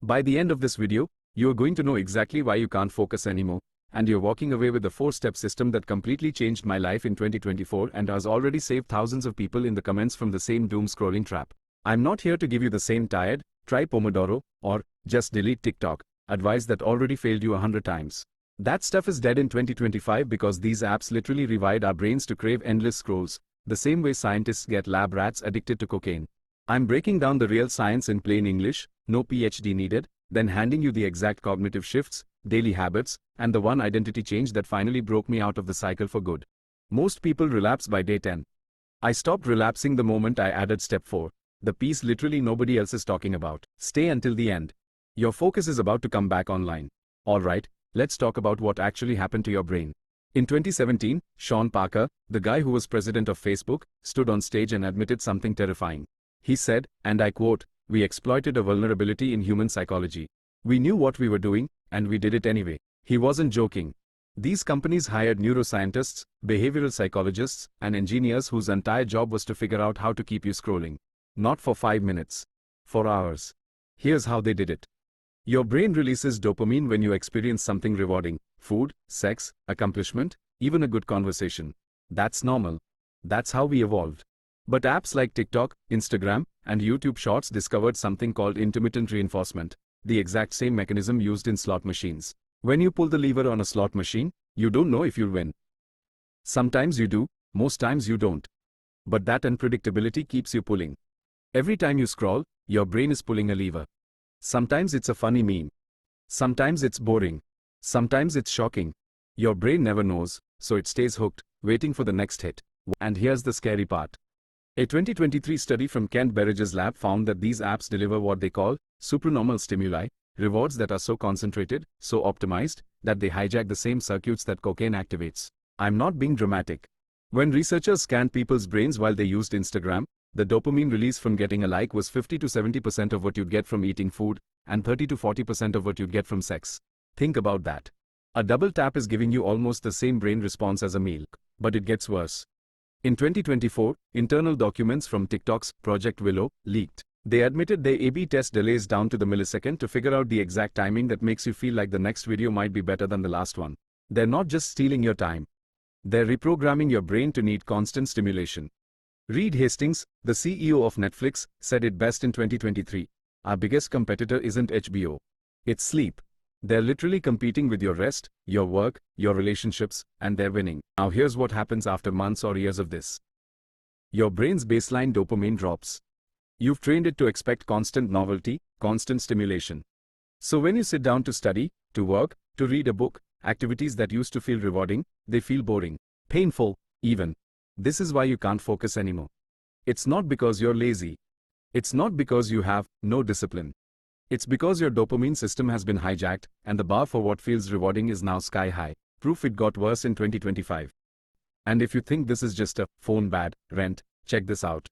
By the end of this video, you are going to know exactly why you can't focus anymore, and you're walking away with the 4-step system that completely changed my life in 2024 and has already saved thousands of people in the comments from the same doom scrolling trap. I'm not here to give you the same tired, try Pomodoro, or just delete TikTok advice that already failed you 100 times. That stuff is dead in 2025 because these apps literally rewired our brains to crave endless scrolls, the same way scientists get lab rats addicted to cocaine. I'm breaking down the real science in plain English, no PhD needed, then handing you the exact cognitive shifts, daily habits, and the one identity change that finally broke me out of the cycle for good. Most people relapse by day 10. I stopped relapsing the moment I added step 4, the piece literally nobody else is talking about. Stay until the end. Your focus is about to come back online. Alright, let's talk about what actually happened to your brain. In 2017, Sean Parker, the guy who was president of Facebook, stood on stage and admitted something terrifying. He said, and I quote, "We exploited a vulnerability in human psychology. We knew what we were doing, and we did it anyway." He wasn't joking. These companies hired neuroscientists, behavioral psychologists, and engineers whose entire job was to figure out how to keep you scrolling. Not for 5 minutes. For hours. Here's how they did it. Your brain releases dopamine when you experience something rewarding. Food, sex, accomplishment, even a good conversation. That's normal. That's how we evolved. But apps like TikTok, Instagram, and YouTube Shorts discovered something called intermittent reinforcement, the exact same mechanism used in slot machines. When you pull the lever on a slot machine, you don't know if you'll win. Sometimes you do, most times you don't. But that unpredictability keeps you pulling. Every time you scroll, your brain is pulling a lever. Sometimes it's a funny meme. Sometimes it's boring. Sometimes it's shocking. Your brain never knows, so it stays hooked, waiting for the next hit. And here's the scary part. A 2023 study from Kent Berridge's lab found that these apps deliver what they call supernormal stimuli, rewards that are so concentrated, so optimized, that they hijack the same circuits that cocaine activates. I'm not being dramatic. When researchers scanned people's brains while they used Instagram, the dopamine release from getting a like was 50 to 70% of what you'd get from eating food, and 30 to 40% of what you'd get from sex. Think about that. A double tap is giving you almost the same brain response as a meal. But it gets worse. In 2024, internal documents from TikTok's Project Willow leaked. They admitted they A/B test delays down to the millisecond to figure out the exact timing that makes you feel like the next video might be better than the last one. They're not just stealing your time. They're reprogramming your brain to need constant stimulation. Reed Hastings, the CEO of Netflix, said it best in 2023. Our biggest competitor isn't HBO. It's sleep. They're literally competing with your rest, your work, your relationships, and they're winning. Now here's what happens after months or years of this. Your brain's baseline dopamine drops. You've trained it to expect constant novelty, constant stimulation. So when you sit down to study, to work, to read a book, activities that used to feel rewarding, they feel boring, painful, even. This is why you can't focus anymore. It's not because you're lazy. It's not because you have no discipline. It's because your dopamine system has been hijacked, and the bar for what feels rewarding is now sky high. Proof it got worse in 2025. And if you think this is just a phone bad rent, check this out.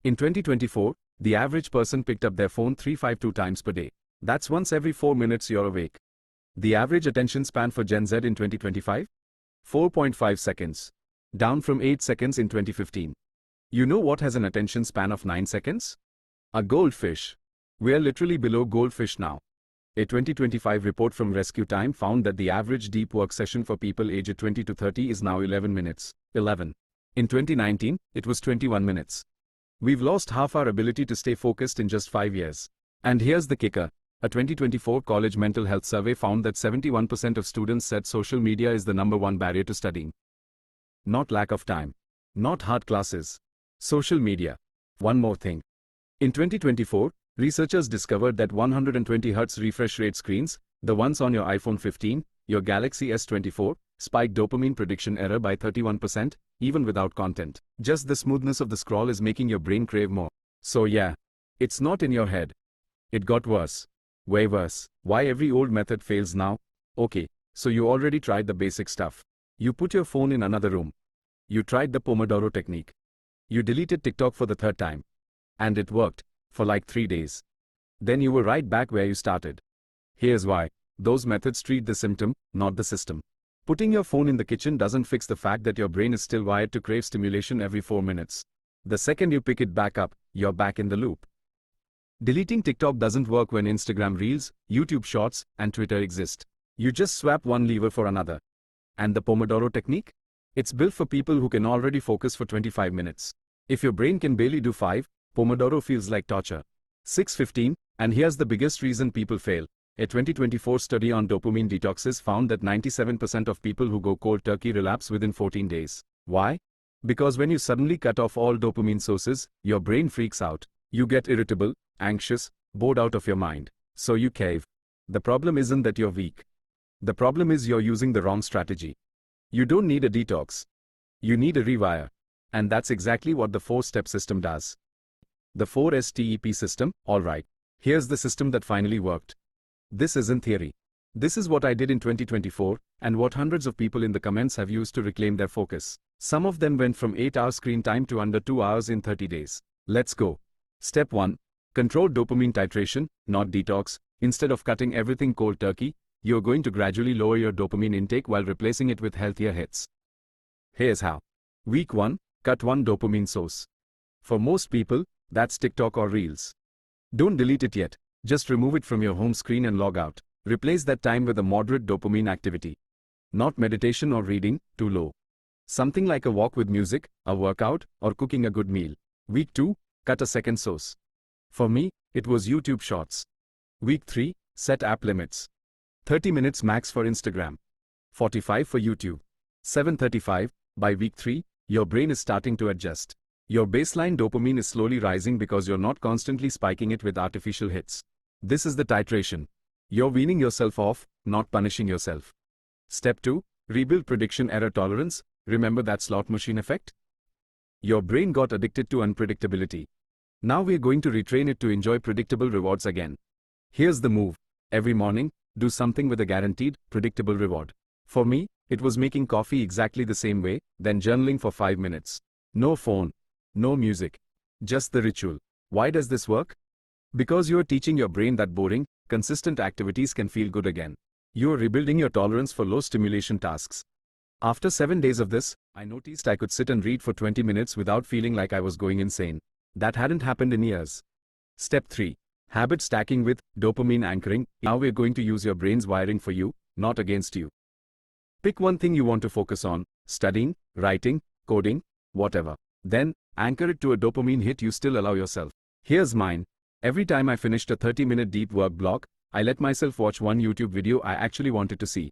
In 2024, the average person picked up their phone 352 times per day. That's once every 4 minutes you're awake. The average attention span for Gen Z in 2025? 4.5 seconds. Down from 8 seconds in 2015. You know what has an attention span of 9 seconds? A goldfish. We're literally below goldfish now. A 2025 report from Rescue Time found that the average deep work session for people aged 20 to 30 is now 11 minutes. 11. In 2019, it was 21 minutes. We've lost half our ability to stay focused in just 5 years. And here's the kicker. A 2024 college mental health survey found that 71% of students said social media is the #1 barrier to studying. Not lack of time. Not hard classes. Social media. One more thing. In 2024, researchers discovered that 120 Hz refresh rate screens, the ones on your iPhone 15, your Galaxy S24, spiked dopamine prediction error by 31%, even without content. Just the smoothness of the scroll is making your brain crave more. So yeah, it's not in your head. It got worse. Way worse. Why every old method fails now? Okay, so you already tried the basic stuff. You put your phone in another room. You tried the Pomodoro technique. You deleted TikTok for the 3rd time. And it worked. For like 3 days. Then you were right back where you started. Here's why. Those methods treat the symptom, not the system. Putting your phone in the kitchen doesn't fix the fact that your brain is still wired to crave stimulation every 4 minutes. The second you pick it back up, you're back in the loop. Deleting TikTok doesn't work when Instagram Reels, YouTube Shorts, and Twitter exist. You just swap one lever for another. And the Pomodoro technique? It's built for people who can already focus for 25 minutes. If your brain can barely do 5, Pomodoro feels like torture. 6:15, and here's the biggest reason people fail. A 2024 study on dopamine detoxes found that 97% of people who go cold turkey relapse within 14 days. Why? Because when you suddenly cut off all dopamine sources, your brain freaks out. You get irritable, anxious, bored out of your mind. So you cave. The problem isn't that you're weak. The problem is you're using the wrong strategy. You don't need a detox. You need a rewire. And that's exactly what the 4-step system does. The 4-STEP system, alright. Here's the system that finally worked. This isn't theory. This is what I did in 2024, and what hundreds of people in the comments have used to reclaim their focus. Some of them went from 8 hours screen time to under 2 hours in 30 days. Let's go. Step 1. Control dopamine titration, not detox. Instead of cutting everything cold turkey, you're going to gradually lower your dopamine intake while replacing it with healthier hits. Here's how. Week 1. Cut one dopamine source. For most people, that's TikTok or Reels. Don't delete it yet. Just remove it from your home screen and log out. Replace that time with a moderate dopamine activity. Not meditation or reading, too low. Something like a walk with music, a workout, or cooking a good meal. Week 2. Cut a second source. For me, it was YouTube Shorts. Week 3. Set app limits. 30 minutes max for Instagram. 45 for YouTube. 7:35. By week 3, your brain is starting to adjust. Your baseline dopamine is slowly rising because you're not constantly spiking it with artificial hits. This is the titration. You're weaning yourself off, not punishing yourself. Step 2. Rebuild prediction error tolerance. Remember that slot machine effect? Your brain got addicted to unpredictability. Now we're going to retrain it to enjoy predictable rewards again. Here's the move. Every morning, do something with a guaranteed, predictable reward. For me, it was making coffee exactly the same way, then journaling for 5 minutes. No phone. No music. Just the ritual. Why does this work? Because you're teaching your brain that boring, consistent activities can feel good again. You're rebuilding your tolerance for low stimulation tasks. After 7 days of this, I noticed I could sit and read for 20 minutes without feeling like I was going insane. That hadn't happened in years. Step 3. Habit stacking with dopamine anchoring. Now we're going to use your brain's wiring for you, not against you. Pick one thing you want to focus on: studying, writing, coding, whatever. Then, anchor it to a dopamine hit you still allow yourself. Here's mine. Every time I finished a 30-minute deep work block, I let myself watch one YouTube video I actually wanted to see.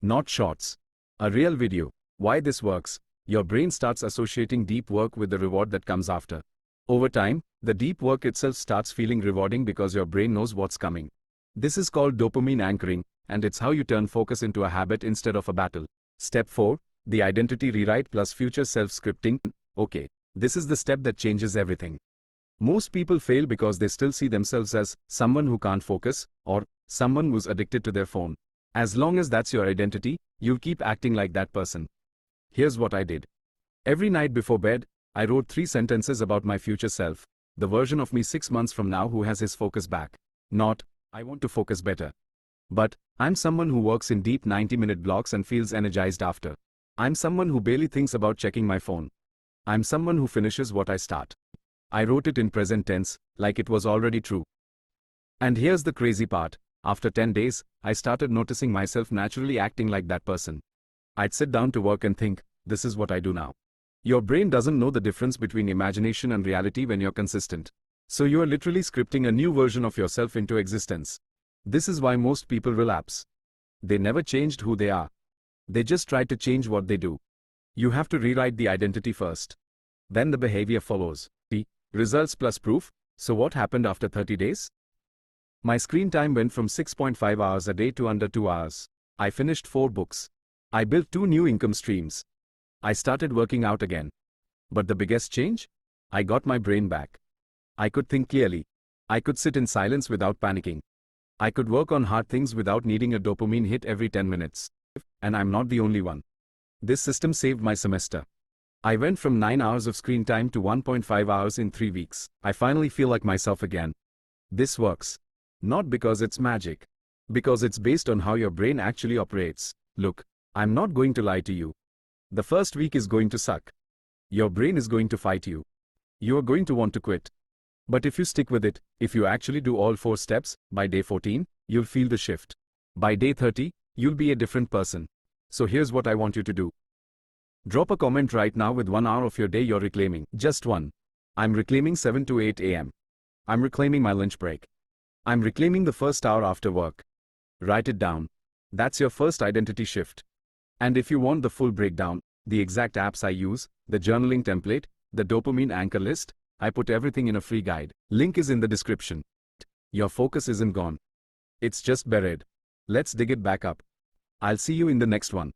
Not shorts. A real video. Why this works? Your brain starts associating deep work with the reward that comes after. Over time, the deep work itself starts feeling rewarding because your brain knows what's coming. This is called dopamine anchoring, and it's how you turn focus into a habit instead of a battle. Step 4. The identity rewrite plus future self-scripting. Okay, this is the step that changes everything. Most people fail because they still see themselves as someone who can't focus, or someone who's addicted to their phone. As long as that's your identity, you'll keep acting like that person. Here's what I did. Every night before bed, I wrote 3 sentences about my future self, the version of me 6 months from now who has his focus back. Not, I want to focus better. But, I'm someone who works in deep 90-minute blocks and feels energized after. I'm someone who barely thinks about checking my phone. I'm someone who finishes what I start. I wrote it in present tense, like it was already true. And here's the crazy part. After 10 days, I started noticing myself naturally acting like that person. I'd sit down to work and think, this is what I do now. Your brain doesn't know the difference between imagination and reality when you're consistent. So you're literally scripting a new version of yourself into existence. This is why most people relapse. They never changed who they are. They just tried to change what they do. You have to rewrite the identity first. Then the behavior follows. Results plus proof. So what happened after 30 days? My screen time went from 6.5 hours a day to under 2 hours. I finished 4 books. I built 2 new income streams. I started working out again. But the biggest change? I got my brain back. I could think clearly. I could sit in silence without panicking. I could work on hard things without needing a dopamine hit every 10 minutes. And I'm not the only one. This system saved my semester. I went from 9 hours of screen time to 1.5 hours in 3 weeks. I finally feel like myself again. This works. Not because it's magic. Because it's based on how your brain actually operates. Look, I'm not going to lie to you. The first week is going to suck. Your brain is going to fight you. You're going to want to quit. But if you stick with it, if you actually do all 4 steps, by day 14, you'll feel the shift. By day 30, you'll be a different person. So here's what I want you to do. Drop a comment right now with 1 hour of your day you're reclaiming. Just one. I'm reclaiming 7 to 8 a.m. I'm reclaiming my lunch break. I'm reclaiming the first hour after work. Write it down. That's your first identity shift. And if you want the full breakdown, the exact apps I use, the journaling template, the dopamine anchor list, I put everything in a free guide. Link is in the description. Your focus isn't gone. It's just buried. Let's dig it back up. I'll see you in the next one.